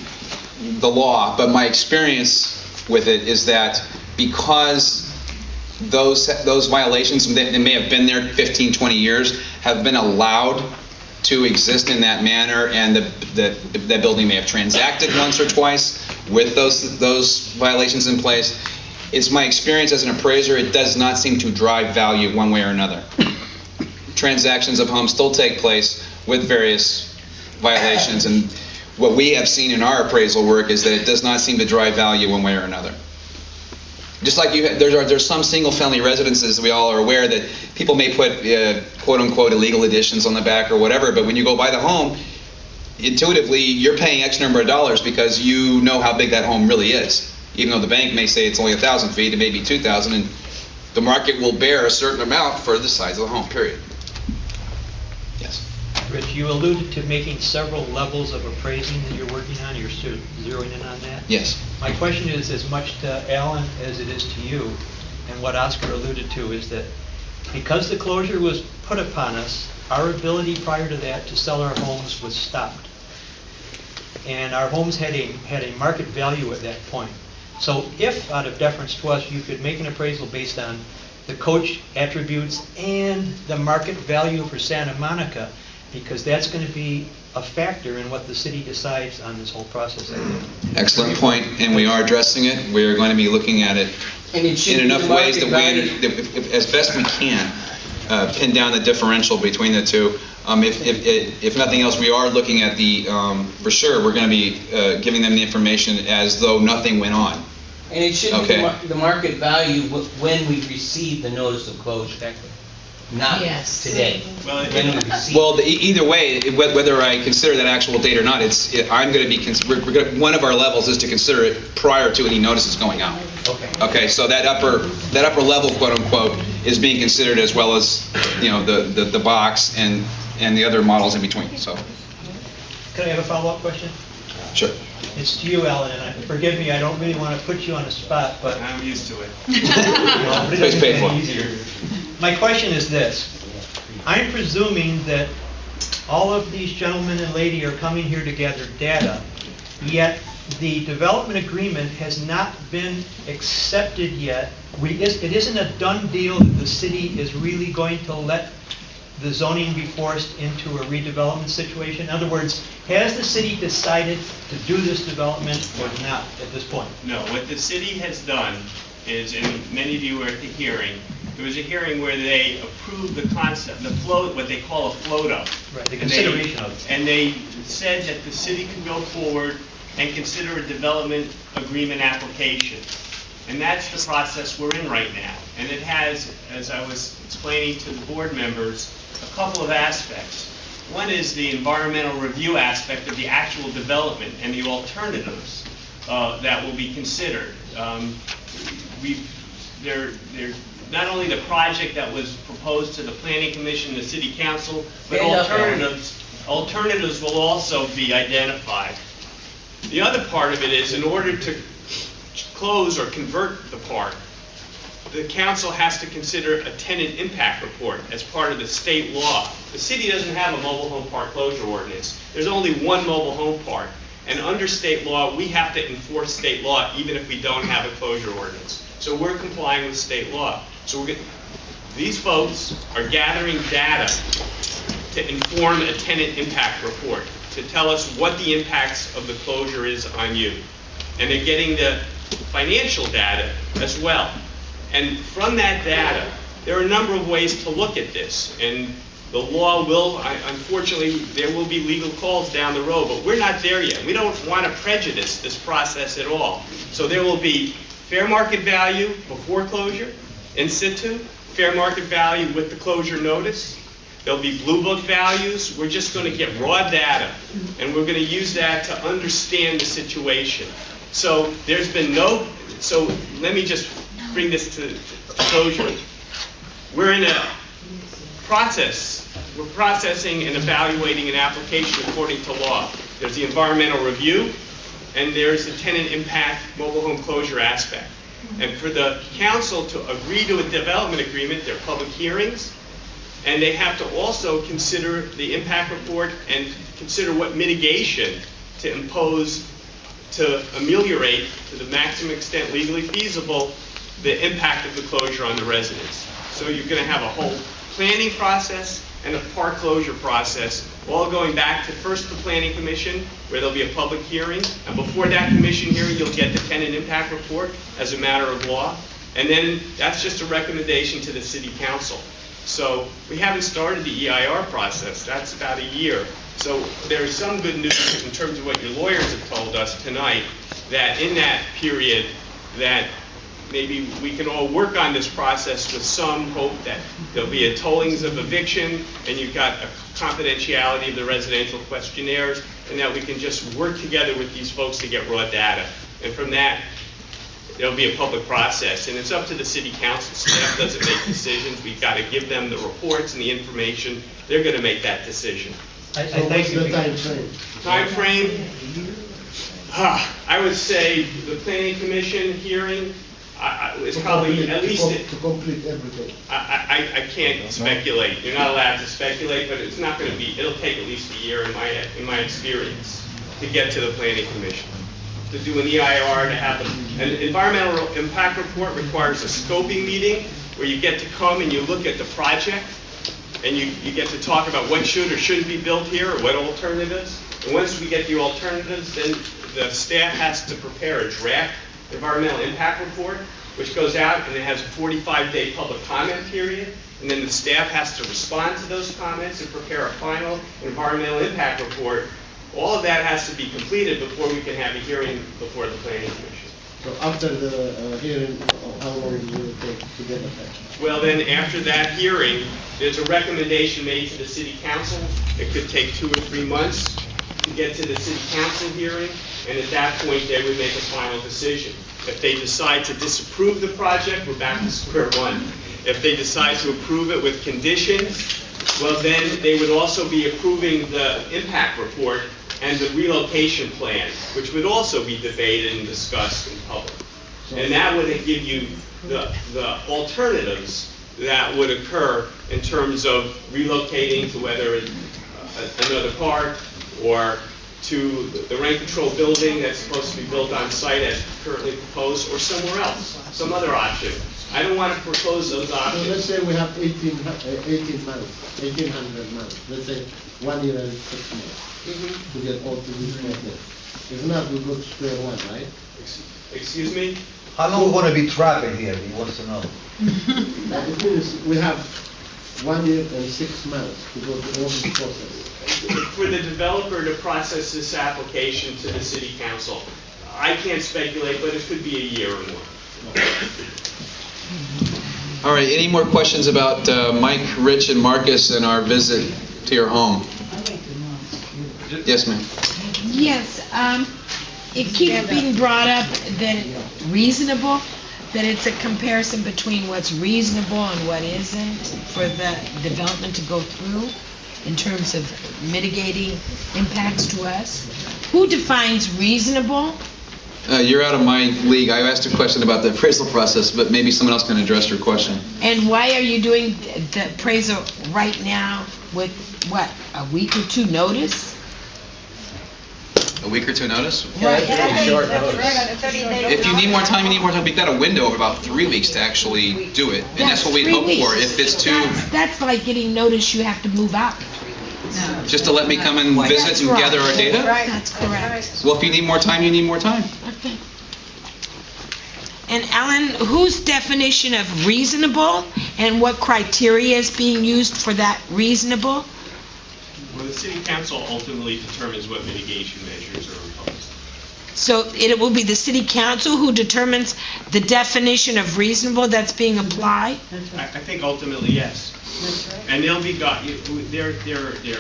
the law, but my experience with it is that because those violations, they may have been there 15, 20 years, have been allowed to exist in that manner, and the building may have transacted once or twice with those violations in place. It's my experience as an appraiser, it does not seem to drive value one way or another. Transactions of homes still take place with various violations, and what we have seen in our appraisal work is that it does not seem to drive value one way or another. Just like there's some single-family residences, we all are aware that people may put quote-unquote illegal additions on the back or whatever, but when you go buy the home, intuitively you're paying X number of dollars because you know how big that home really is. Even though the bank may say it's only 1,000 feet, it may be 2,000, and the market will bear a certain amount for the size of the home, period. Yes. Rich, you alluded to making several levels of appraising that you're working on. You're zeroing in on that? Yes. My question is as much to Alan as it is to you, and what Oscar alluded to is that because the closure was put upon us, our ability prior to that to sell our homes was stopped. And our homes had a market value at that point. So if, out of deference to us, you could make an appraisal based on the coach attributes and the market value for Santa Monica, because that's going to be a factor in what the city decides on this whole process, I think. Excellent point, and we are addressing it. We are going to be looking at it in enough ways that we, as best we can, pin down the differential between the two. If nothing else, we are looking at the, for sure, we're going to be giving them the information as though nothing went on. And it should be the market value when we receive the notice of closure, not today. Well, either way, whether I consider that actual date or not, I'm going to be one of our levels is to consider it prior to any notices going out. Okay. So that upper level, quote unquote, is being considered as well as the box and the other models in between. So. Can I have a follow-up question? Sure. It's to you, Alan, and forgive me, I don't really want to put you on the spot, but I'm used to it. But it doesn't get any easier. My question is this. I'm presuming that all of these gentlemen and lady are coming here to gather data, yet the development agreement has not been accepted yet. It isn't a done deal that the city is really going to let the zoning be forced into a redevelopment situation? In other words, has the city decided to do this development or not at this point? No, what the city has done is, and many of you were at the hearing, there was a hearing where they approved the concept, the float, what they call a float up. Right, the consideration of it. And they said that the city can go forward and consider a development agreement application. And that's the process we're in right now. And it has, as I was explaining to the board members, a couple of aspects. One is the environmental review aspect of the actual development and the alternatives that will be considered. Not only the project that was proposed to the Planning Commission and the City Council, but alternatives will also be identified. The other part of it is, in order to close or convert the park, the council has to consider a tenant impact report as part of the state law. The city doesn't have a mobile home park closure ordinance. There's only one mobile home park. And under state law, we have to enforce state law even if we don't have a closure ordinance. So we're complying with state law. So these folks are gathering data to inform a tenant impact report, to tell us what the impacts of the closure is on you. And they're getting the financial data as well. And from that data, there are a number of ways to look at this. And the law will, unfortunately, there will be legal calls down the road, but we're not there yet. We don't want to prejudice this process at all. So there will be fair market value before closure, in situ, fair market value with the closure notice. There'll be Blue Book values. We're just going to get raw data, and we're going to use that to understand the situation. So there's been no, so let me just bring this to closure. We're in a process. We're processing and evaluating an application according to law. There's the environmental review, and there's the tenant impact mobile home closure aspect. And for the council to agree to a development agreement, there are public hearings, and they have to also consider the impact report and consider what mitigation to impose to ameliorate, to the maximum extent legally feasible, the impact of the closure on the residents. So you're going to have a whole planning process and a park closure process, all going back to first the Planning Commission, where there'll be a public hearing, and before that commission hearing, you'll get the tenant impact report as a matter of law, and then that's just a recommendation to the City Council. So we haven't started the EIR process. That's about a year. So there's some good news in terms of what your lawyers have told us tonight, that in that period, that maybe we can all work on this process with some hope that there'll be a tollings of eviction, and you've got a confidentiality of the residential questionnaires, and that we can just work together with these folks to get raw data. And from that, there'll be a public process, and it's up to the City Council. Staff doesn't make decisions. We've got to give them the reports and the information. They're going to make that decision. So what's the time frame? Time frame? I would say the Planning Commission hearing is probably at least... To complete everything. I can't speculate. You're not allowed to speculate, but it's not going to be... It'll take at least a year in my experience to get to the Planning Commission. To do an EIR, to have an environmental impact report requires a scoping meeting where you get to come and you look at the project, and you get to talk about what should or shouldn't be built here, or what alternatives. And once we get the alternatives, then the staff has to prepare a draft environmental impact report, which goes out and it has a 45-day public comment period. And then the staff has to respond to those comments and prepare a final environmental impact report. All of that has to be completed before we can have a hearing before the Planning Commission. So after the hearing, how long will it take to get that? Well, then after that hearing, there's a recommendation made to the City Council. It could take 2 or 3 months to get to the City Council hearing, and at that point they would make a final decision. If they decide to disapprove the project, we're back to square one. If they decide to approve it with conditions, well, then they would also be approving the impact report and the relocation plan, which would also be debated and discussed in public. And that would give you the alternatives that would occur in terms of relocating to whether another park or to the rent control building that's supposed to be built on site as currently proposed, or somewhere else, some other option. I don't want to propose those options. So let's say we have 18 months, 1,800 months. Let's say 1 year and 6 months to get all to this point. If not, we go to square one, right? Excuse me? How long we going to be trapping here? He wants to know. The thing is, we have 1 year and 6 months to go through all this process. For the developer to process this application to the City Council, I can't speculate, but it could be a year or more. All right, any more questions about Mike, Rich, and Marcus and our visit to your home? Yes, ma'am. Yes, it keeps being brought up that reasonable, that it's a comparison between what's reasonable and what isn't for the development to go through in terms of mitigating impacts to us. Who defines reasonable? You're out of my league. I asked a question about the appraisal process, but maybe someone else can address your question. And why are you doing the appraisal right now with, what, a week or two notice? A week or two notice? Right. If you need more time, you need more time. We've got a window of about 3 weeks to actually do it, and that's what we'd hope for. If it's too... That's like getting notice you have to move out. Just to let me come and visit and gather our data? That's correct. Well, if you need more time, you need more time. Okay. And Alan, whose definition of reasonable and what criteria is being used for that reasonable? Well, the City Council ultimately determines what mitigation measures are imposed. So it will be the city council who determines the definition of reasonable that's being applied? I think ultimately, yes. And they'll be there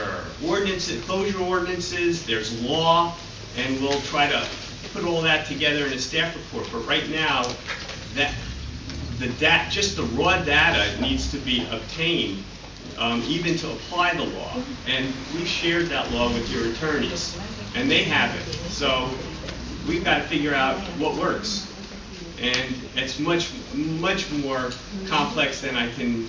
are ordinances, closure ordinances, there's law, and we'll try to put all that together in a staff report. But right now, just the raw data needs to be obtained, even to apply the law. And we shared that law with your attorneys, and they have it. So we've got to figure out what works. And it's much more complex than I can,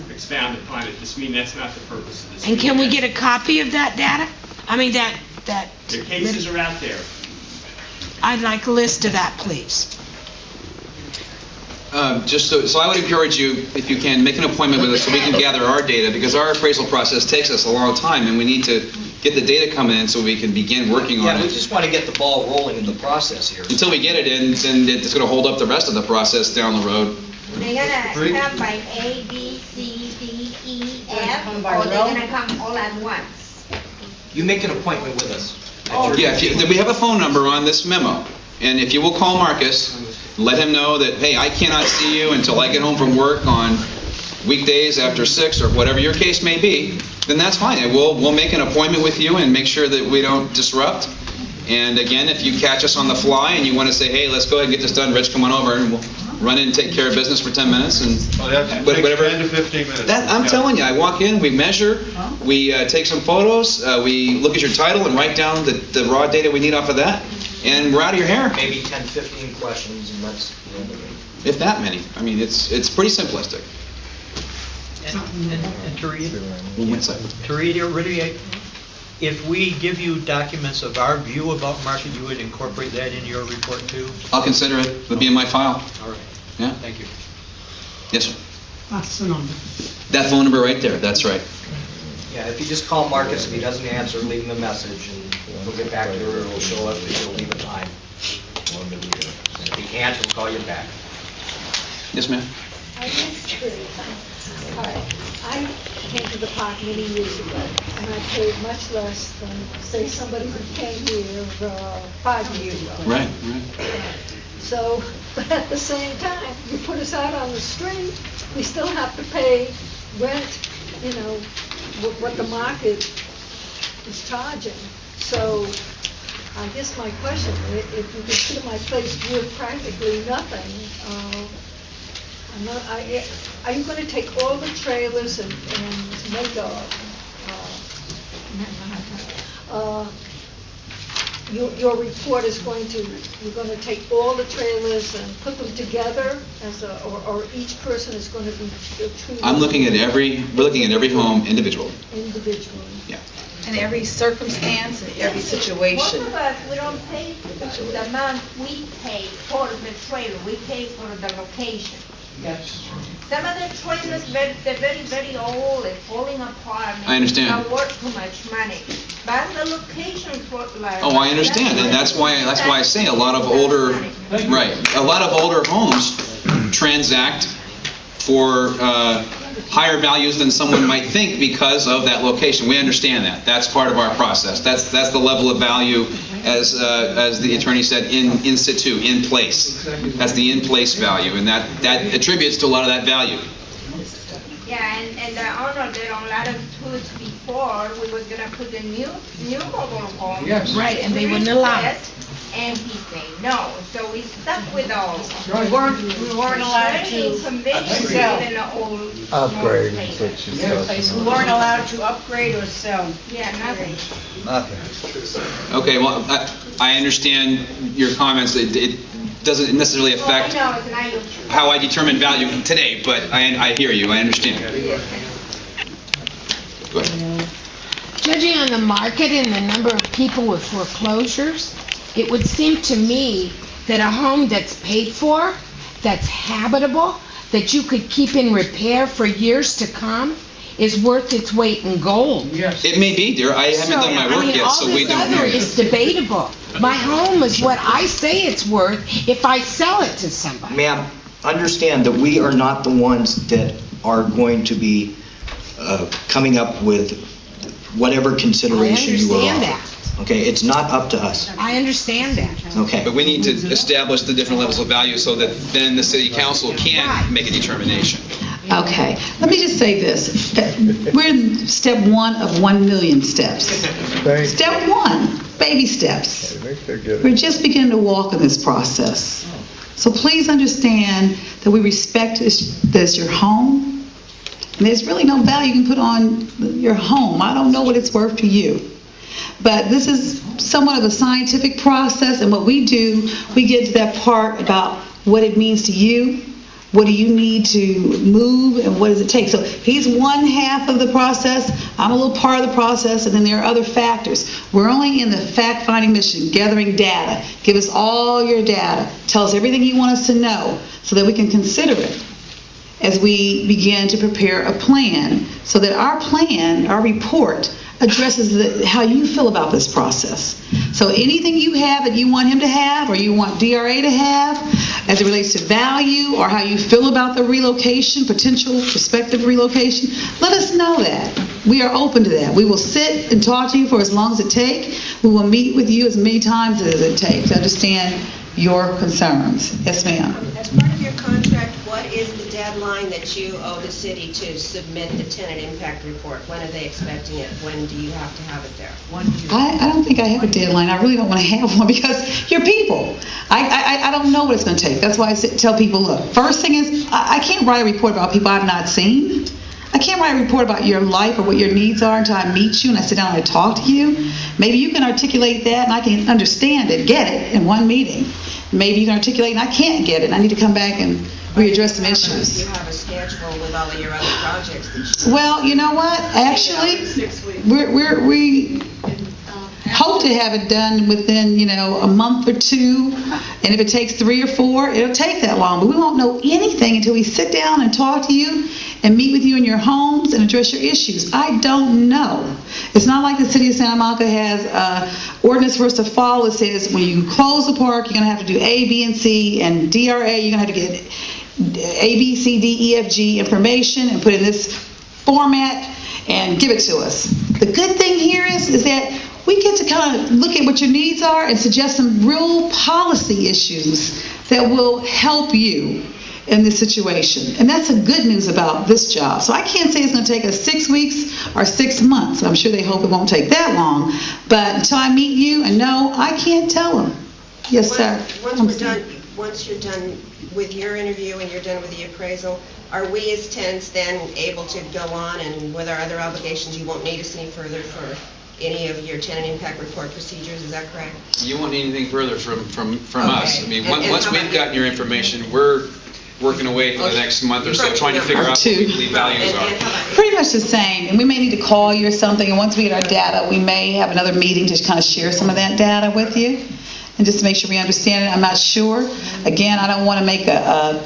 expound upon it. Just mean that's not the purpose of this. And can we get a copy of that data? I mean, that. The cases are out there. I'd like a list of that, please. So I would encourage you, if you can, make an appointment with us so we can gather our data, because our appraisal process takes us a long time, and we need to get the data coming in so we can begin working on it. Yeah, we just want to get the ball rolling in the process here. Until we get it in, then it's going to hold up the rest of the process down the road. They're gonna come by A, B, C, D, E, F, or they're gonna come all at once? You make an appointment with us. Yeah, we have a phone number on this memo, and if you will call Marcus, let him know that, hey, I cannot see you until I get home from work on weekdays after 6 or whatever your case may be, then that's fine. And we'll make an appointment with you and make sure that we don't disrupt. And again, if you catch us on the fly and you want to say, hey, let's go ahead and get this done, Rich, come on over, and we'll run in and take care of business for 10 minutes. And whatever. 10 to 15 minutes. I'm telling you, I walk in, we measure, we take some photos, we look at your title and write down the raw data we need off of that, and we're out of your hair. Maybe 10, 15 questions, and that's the end of it. If that many. I mean, it's pretty simplistic. And to reiterate, if we give you documents of our view about market, you would incorporate that in your report too? I'll consider it. It'll be in my file. All right. Yeah. Thank you. Yes, sir. That's the number. That phone number right there. That's right. Yeah, if you just call Marcus, if he doesn't answer, leave him a message, and he'll get back to her, or he'll show up, and he'll leave a time. And if he can't, he'll call you back. Yes, ma'am. I came to the park many years ago, and I paid much less than, say, somebody who came here 5 years ago. Right. So, but at the same time, you put us out on the street, we still have to pay rent, what the market is charging. So, I guess my question, if you consider my place worth practically nothing, are you going to take all the trailers and make your report is you're going to take all the trailers and put them together or each person is going to be treated? We're looking at every home individually. Individually. Yeah. And every circumstance and every situation. Most of us, we don't pay the amount we pay for the trailer, we pay for the location. Yes. Some of the trailers, they're very, very old, they're falling apart. I understand. They're not worth too much money. But the location for like. Oh, I understand, and that's why I say a lot of older homes transact for higher values than someone might think because of that location. We understand that. That's part of our process. That's the level of value, as the attorney said, in situ, in place. That's the in place value, and that attributes to a lot of that value. Yeah, and the owner did a lot of tours before. We was gonna put the new mobile home. Yes. Right, and they wouldn't allow it. And he said no, so we stuck with all. We weren't allowed to sell. Upgrade. We weren't allowed to upgrade or sell. Yeah, nothing. Okay, well, I understand your comments. It doesn't necessarily affect how I determine value today, but I hear you. I understand. Go ahead. Judging on the market and the number of people with foreclosures, it would seem to me that a home that's paid for, that's habitable, that you could keep in repair for years to come, is worth its weight in gold. Yes. It may be, dear. I haven't done my work yet, so we don't know. All this other is debatable. My home is what I say it's worth if I sell it to somebody. Ma'am, understand that we are not the ones that are going to be coming up with whatever consideration you are. I understand that. Okay, it's not up to us. I understand that. Okay. But we need to establish the different levels of value so that then the city council can make a determination. Okay, let me just say this. We're in step 1 of 1 million steps. Step 1, baby steps. We're just beginning to walk in this process. So please understand that we respect this your home. And there's really no value you can put on your home. I don't know what it's worth to you. But this is somewhat of a scientific process, and what we do, we get to that part about what it means to you, what do you need to move, and what does it take. So he's one half of the process, I'm a little part of the process, and then there are other factors. We're only in the fact-finding mission, gathering data. Give us all your data. Tell us everything you want us to know so that we can consider it as we begin to prepare a plan, so that our plan, our report, addresses how you feel about this process. So anything you have that you want him to have, or you want DRA to have, as it relates to value, or how you feel about the relocation, potential prospective relocation, let us know that. We are open to that. We will sit and talk to you for as long as it takes. We will meet with you as many times as it takes to understand your concerns. Yes, ma'am. As part of your contract, what is the deadline that you owe the city to submit the tenant impact report? When are they expecting it? When do you have to have it there? I don't think I have a deadline. I really don't want to have one because you're people. I don't know what it's going to take. That's why I tell people, look, first thing is I can't write a report about people I've not seen. I can't write a report about your life or what your needs are until I meet you and I sit down and I talk to you. Maybe you can articulate that and I can understand it, get it in one meeting. Maybe you can articulate and I can't get it. I need to come back and readdress some issues. You have a schedule with all of your other projects. Well, you know what? Actually, we hope to have it done within, a month or 2. And if it takes 3 or 4, it'll take that long. But we won't know anything until we sit down and talk to you and meet with you in your homes and address your issues. I don't know. It's not like the city of Santa Monica has an ordinance for us to follow that says when you close the park, you're going to have to do A, B, and C, and DRA, you're going to have to get A, B, C, D, E, F, G information and put in this format and give it to us. The good thing here is that we get to kind of look at what your needs are and suggest some real policy issues that will help you in this situation. And that's the good news about this job. So I can't say it's going to take us 6 weeks or 6 months. I'm sure they hope it won't take that long. But until I meet you and know, I can't tell them. Yes, sir. Once you're done with your interview and you're done with the appraisal, are we as tenants then able to go on and with our other obligations, you won't need us any further for any of your tenant impact report procedures, is that correct? You won't need anything further from us. I mean, once we've gotten your information, we're working away for the next month or so, trying to figure out what we believe values are. Pretty much the same. And we may need to call you or something. And once we get our data, we may have another meeting to kind of share some of that data with you. And just to make sure we understand it, I'm not sure. Again, I don't want to make a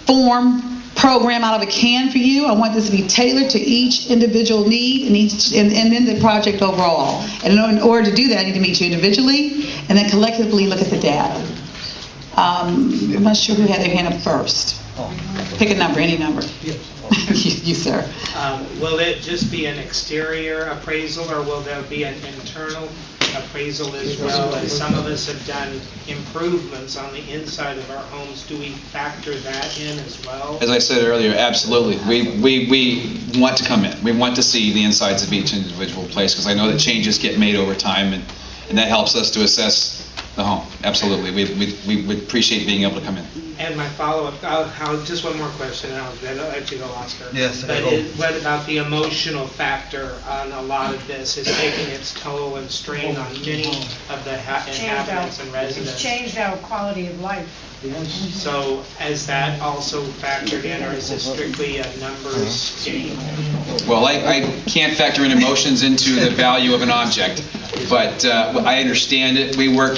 form program out of a can for you. I want this to be tailored to each individual need and then the project overall. And in order to do that, I need to meet you individually and then collectively look at the data. I'm not sure who had their hand up first. Pick a number, any number. You, sir. Will it just be an exterior appraisal, or will there be an internal appraisal as well? As some of us have done improvements on the inside of our homes, do we factor that in as well? As I said earlier, absolutely. We want to come in. We want to see the insides of each individual place because I know that changes get made over time, and that helps us to assess the home. Absolutely. We would appreciate being able to come in. And my follow-up, just one more question, and I'll let you go, Oscar. Yes. But what about the emotional factor on a lot of this is taking its toll and strain on many of the inhabitants and residents? It's changed our quality of life. So is that also factored in, or is it strictly a numbers game? Well, I can't factor in emotions into the value of an object, but I understand it. We work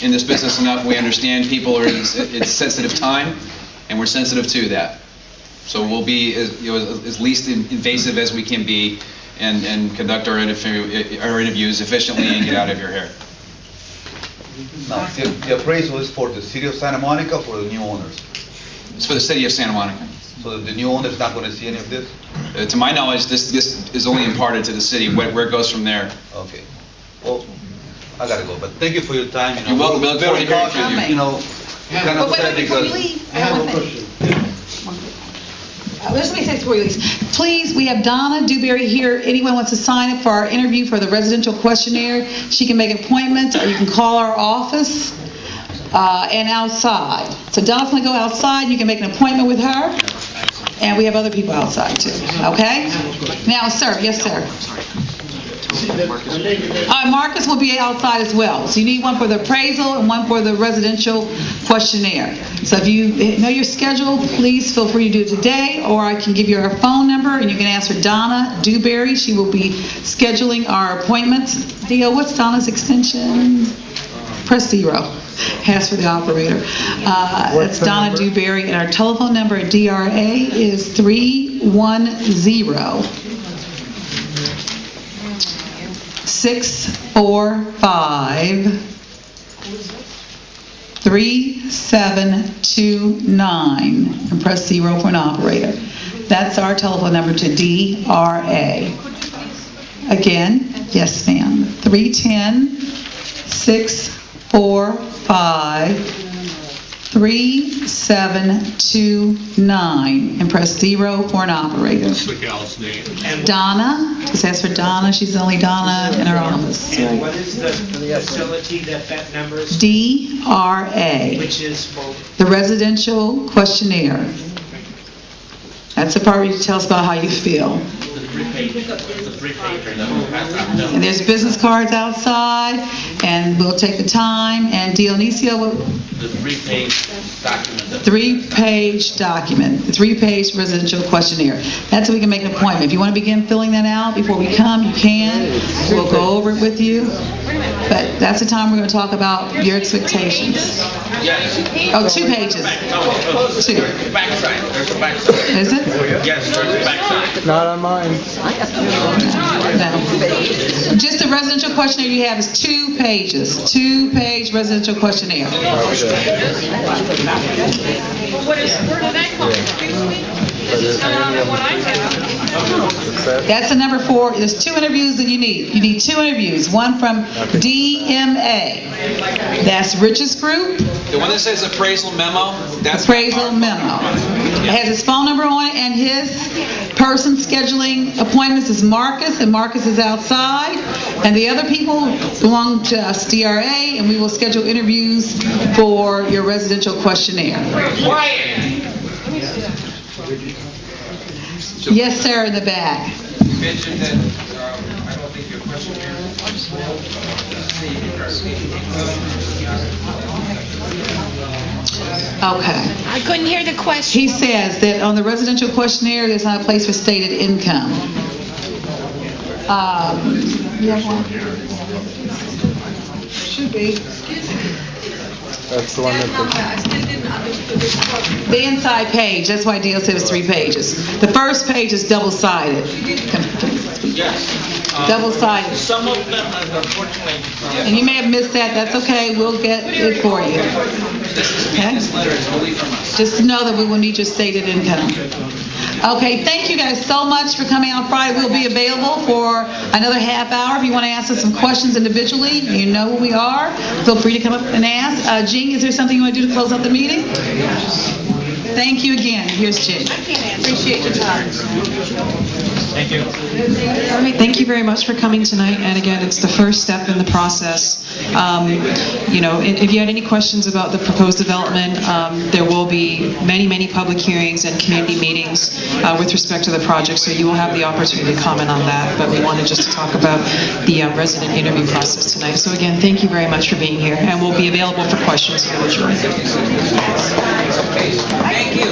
in this business enough. We understand people are in sensitive time, and we're sensitive to that. So we'll be as least invasive as we can be, and conduct our interviews efficiently and get out of your hair. Now, the appraisal is for the city of Santa Monica or for the new owners? It's for the city of Santa Monica. So the new owner is not going to see any of this? To my knowledge, this is only imparted to the city. Where it goes from there. Okay. Well, I gotta go, but thank you for your time. You're welcome. We look forward to Very hearing from cautious, you. kind of sad before you because. leave, I have one thing. Let me say before you leave. Please, we have Donna Dewberry here. Anyone wants to sign up for our interview for the residential questionnaire, she can make appointments, or you can call our office and outside. So Donna's going to go outside. You can make an appointment with her. And we have other people outside too. Okay? Now, sir. Yes, sir. Marcus will be outside as well. So you need one for the appraisal and one for the residential questionnaire. So if you know your schedule, please feel free to do it today, or I can give you her phone number and you can ask for Donna Dewberry. She will be scheduling our appointments. Dio, what's Donna's extension? Press 0. Ask for the operator. That's Donna Dewberry, and our telephone number at DRA is 310-645-3729, and press 0 for an operator. That's our telephone number to DRA. Again, yes, ma'am. 310-645-3729, and press 0 for an operator. What's the gal's name? Donna. Just ask for Donna. She's the only Donna in our office. And what is the facility that number is? DRA. Which is for? The residential questionnaire. That's the part where you tell us about how you feel. And there's business cards outside, and we'll take the time. And Dionisio will... The 3-page document. 3-page document, the 3-page residential questionnaire. That's so we can make an appointment. If you want to begin filling that out before we come, you can. We'll go over it with you. But that's the time we're going to talk about your expectations. Oh, 2 pages. 2. Backside. There's a backside. Is it? Yes, there's a backside. Not on mine. No. Just the residential questionnaire you have is 2 pages. 2-page residential questionnaire. Where did that come from? Excuse me? This is not on what I have. That's the number 4. There's 2 interviews that you need. You need 2 interviews. One from DMA. That's Rich's group. The one that says appraisal memo, that's appraisal memo. It has his phone number on it, and his person scheduling appointments is Marcus, and Marcus is outside. And the other people belong to us, DRA, and we will schedule interviews for your residential questionnaire. Yes, sir, in the back. You mentioned that, I don't think your questionnaire Okay. I couldn't hear the question. He says that on the residential questionnaire, there's not a place for stated income. You have one? Should be. That's the one that The inside page, that's why Dio said it's 3 pages. The first page is double-sided. Yes. Double-sided. Some of them, unfortunately. And you may have missed that. That's okay. We'll get it for you. Okay? Just know that we will need your stated income. Okay, thank you guys so much for coming on Friday. We'll be available for another half hour. If you want to ask us some questions individually, you know who we are. Feel free to come up and ask. Jing, is there something you want to do to close out the meeting? Thank you again. Here's Jing. Appreciate your time. Thank you. All right, thank you very much for coming tonight. And again, it's the first step in the process. If you had any questions about the proposed development, there will be many, many public hearings and community meetings with respect to the project, so you will have the opportunity to comment on that. But we wanted just to talk about the resident interview process tonight. So again, thank you very much for being here, and we'll be available for questions individually. Thank you.